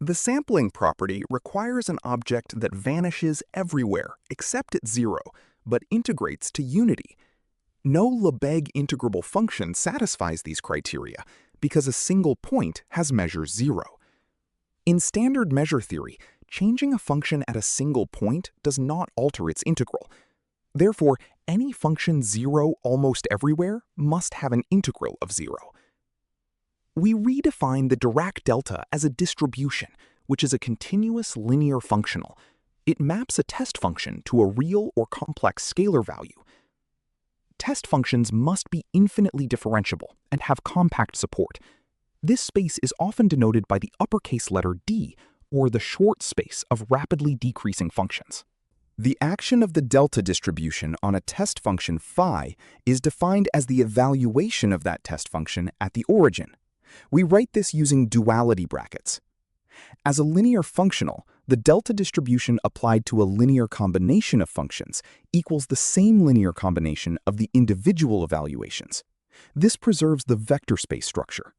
The sampling property requires an object that vanishes everywhere except at zero, but integrates to unity. No Lebesgue integrable function satisfies these criteria because a single point has measure zero. In standard measure theory, changing a function at a single point does not alter its integral. Therefore, any function zero almost everywhere must have an integral of zero. We redefine the Dirac delta as a distribution, which is a continuous linear functional. It maps a test function to a real or complex scalar value. Test functions must be infinitely differentiable and have compact support. This space is often denoted by the uppercase letter D, or the Schwartz space of rapidly decreasing functions. The action of the delta distribution on a test function phi is defined as the evaluation of that test function at the origin. We write this using duality brackets. As a linear functional, the delta distribution applied to a linear combination of functions equals the same linear combination of the individual evaluations. This preserves the vector space structure.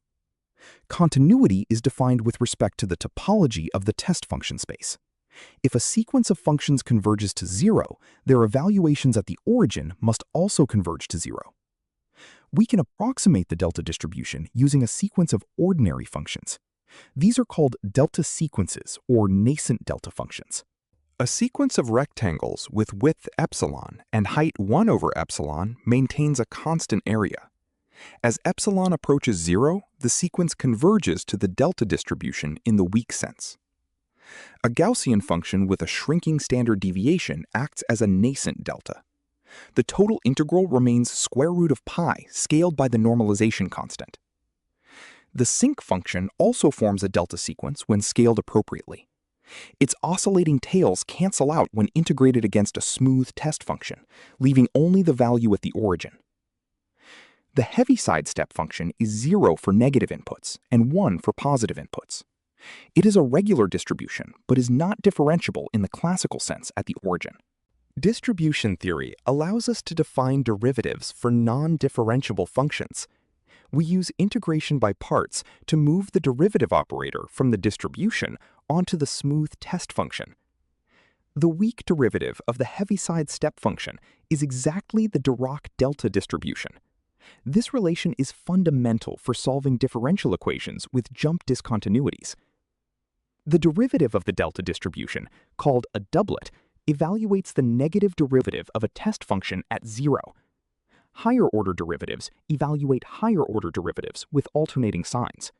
Continuity is defined with respect to the topology of the test function space. If a sequence of functions converges to zero, their evaluations at the origin must also converge to zero. We can approximate the delta distribution using a sequence of ordinary functions. These are called delta sequences or nascent delta functions. A sequence of rectangles with width epsilon and height 1 over epsilon maintains a constant area. As epsilon approaches zero, the sequence converges to the delta distribution in the weak sense. A Gaussian function with a shrinking standard deviation acts as a nascent delta. The total integral remains square root of pi scaled by the normalization constant. The sinc function also forms a delta sequence when scaled appropriately. Its oscillating tails cancel out when integrated against a smooth test function, leaving only the value at the origin. The Heaviside step function is 0 for negative inputs and 1 for positive inputs. It is a regular distribution, but is not differentiable in the classical sense at the origin. Distribution theory allows us to define derivatives for non-differentiable functions. We use integration by parts to move the derivative operator from the distribution onto the smooth test function. The weak derivative of the Heaviside step function is exactly the Dirac delta distribution. This relation is fundamental for solving differential equations with jump discontinuities. The derivative of the delta distribution, called a doublet, evaluates the negative derivative of a test function at zero. Higher-order derivatives evaluate higher-order derivatives with alternating signs.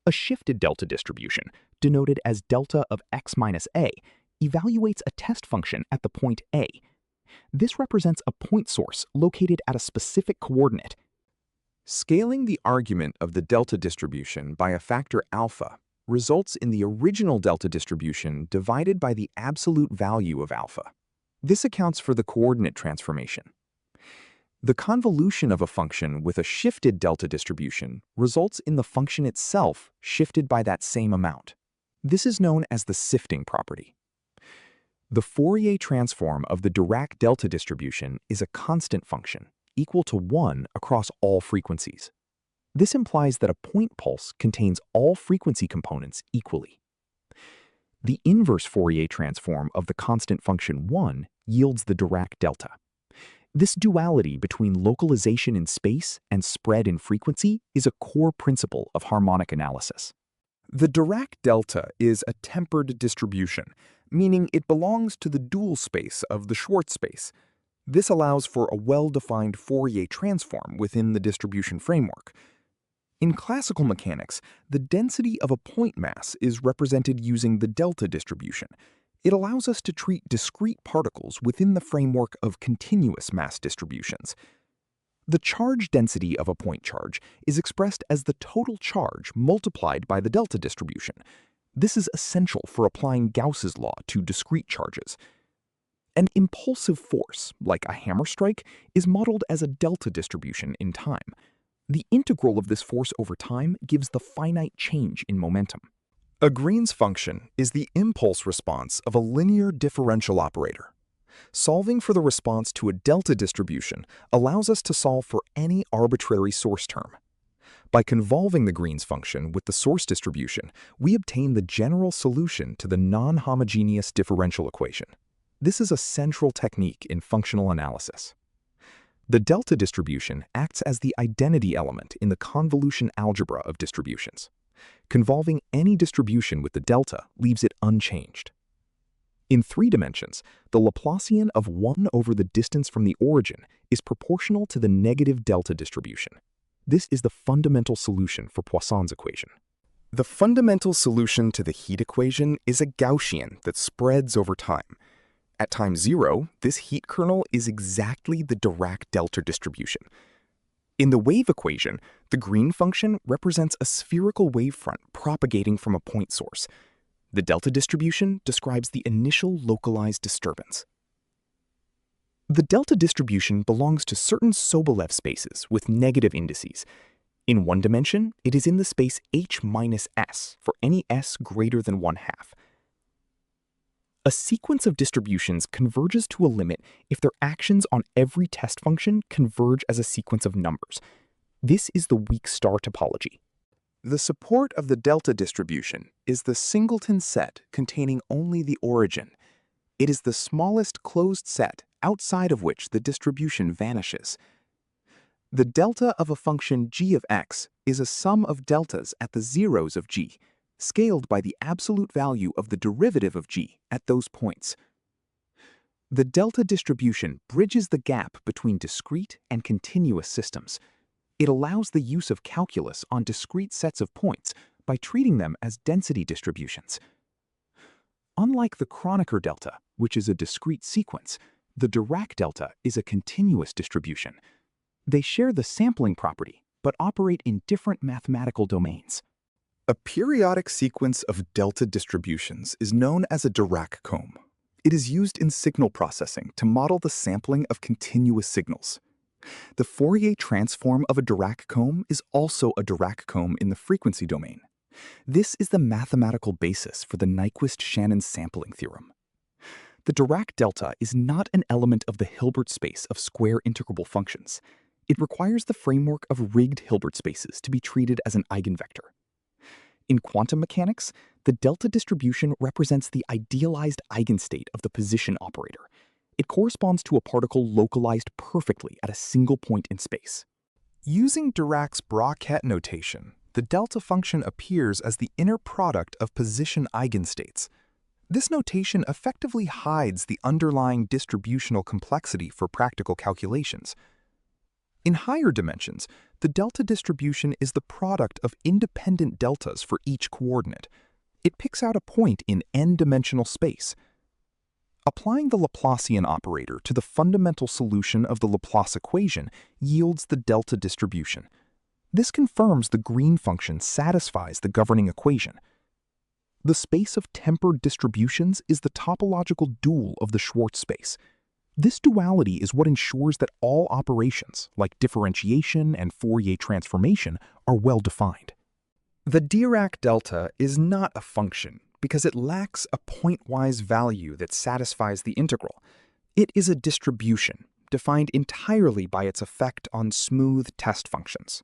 A shifted delta distribution, denoted as delta of x minus a, evaluates a test function at the point A. This represents a point source located at a specific coordinate. Scaling the argument of the delta distribution by a factor alpha results in the original delta distribution divided by the absolute value of alpha. This accounts for the coordinate transformation. The convolution of a function with a shifted delta distribution results in the function itself shifted by that same amount. This is known as the sifting property. The Fourier transform of the Dirac delta distribution is a constant function equal to 1 across all frequencies. This implies that a point pulse contains all frequency components equally. The inverse Fourier transform of the constant function 1 yields the Dirac delta. This duality between localization in space and spread in frequency is a core principle of harmonic analysis. The Dirac delta is a tempered distribution, meaning it belongs to the dual space of the Schwartz space. This allows for a well-defined Fourier transform within the distribution framework. In classical mechanics, the density of a point mass is represented using the delta distribution. It allows us to treat discrete particles within the framework of continuous mass distributions. The charge density of a point charge is expressed as the total charge multiplied by the delta distribution. This is essential for applying Gauss's law to discrete charges. An impulsive force, like a hammer strike, is modeled as a delta distribution in time. The integral of this force over time gives the finite change in momentum. A Green's function is the impulse response of a linear differential operator. Solving for the response to a delta distribution allows us to solve for any arbitrary source term. By convolving the Green's function with the source distribution, we obtain the general solution to the non-homogeneous differential equation. This is a central technique in functional analysis. The delta distribution acts as the identity element in the convolution algebra of distributions. Convolving any distribution with the delta leaves it unchanged. In 3 dimensions, the Laplacian of 1 over the distance from the origin is proportional to the negative delta distribution. This is the fundamental solution for Poisson's equation. The fundamental solution to the heat equation is a Gaussian that spreads over time. At time 0, this heat kernel is exactly the Dirac delta distribution. In the wave equation, the Green function represents a spherical wavefront propagating from a point source. The delta distribution describes the initial localized disturbance. The delta distribution belongs to certain Sobolev spaces with negative indices. In 1 dimension, it is in the space H minus S for any S greater than 1/2. A sequence of distributions converges to a limit if their actions on every test function converge as a sequence of numbers. This is the weak star topology. The support of the delta distribution is the singleton set containing only the origin. It is the smallest closed set outside of which the distribution vanishes. The delta of a function g of x is a sum of deltas at the zeros of g, scaled by the absolute value of the derivative of g at those points. The delta distribution bridges the gap between discrete and continuous systems. It allows the use of calculus on discrete sets of points by treating them as density distributions. Unlike the Kronecker delta, which is a discrete sequence, the Dirac delta is a continuous distribution. They share the sampling property, but operate in different mathematical domains. A periodic sequence of delta distributions is known as a Dirac comb. It is used in signal processing to model the sampling of continuous signals. The Fourier transform of a Dirac comb is also a Dirac comb in the frequency domain. This is the mathematical basis for the Nyquist-Shannon sampling theorem. The Dirac delta is not an element of the Hilbert space of square integrable functions. It requires the framework of rigged Hilbert spaces to be treated as an eigenvector. In quantum mechanics, the delta distribution represents the idealized eigenstate of the position operator. It corresponds to a particle localized perfectly at a single point in space. Using Dirac's Bra-Ket notation, the delta function appears as the inner product of position eigenstates. This notation effectively hides the underlying distributional complexity for practical calculations. In higher dimensions, the delta distribution is the product of independent deltas for each coordinate. It picks out a point in n-dimensional space. Applying the Laplacian operator to the fundamental solution of the Laplace equation yields the delta distribution. This confirms the Green function satisfies the governing equation. The space of tempered distributions is the topological dual of the Schwartz space. This duality is what ensures that all operations, like differentiation and Fourier transformation, are well defined. The Dirac delta is not a function because it lacks a pointwise value that satisfies the integral. It is a distribution, defined entirely by its effect on smooth test functions.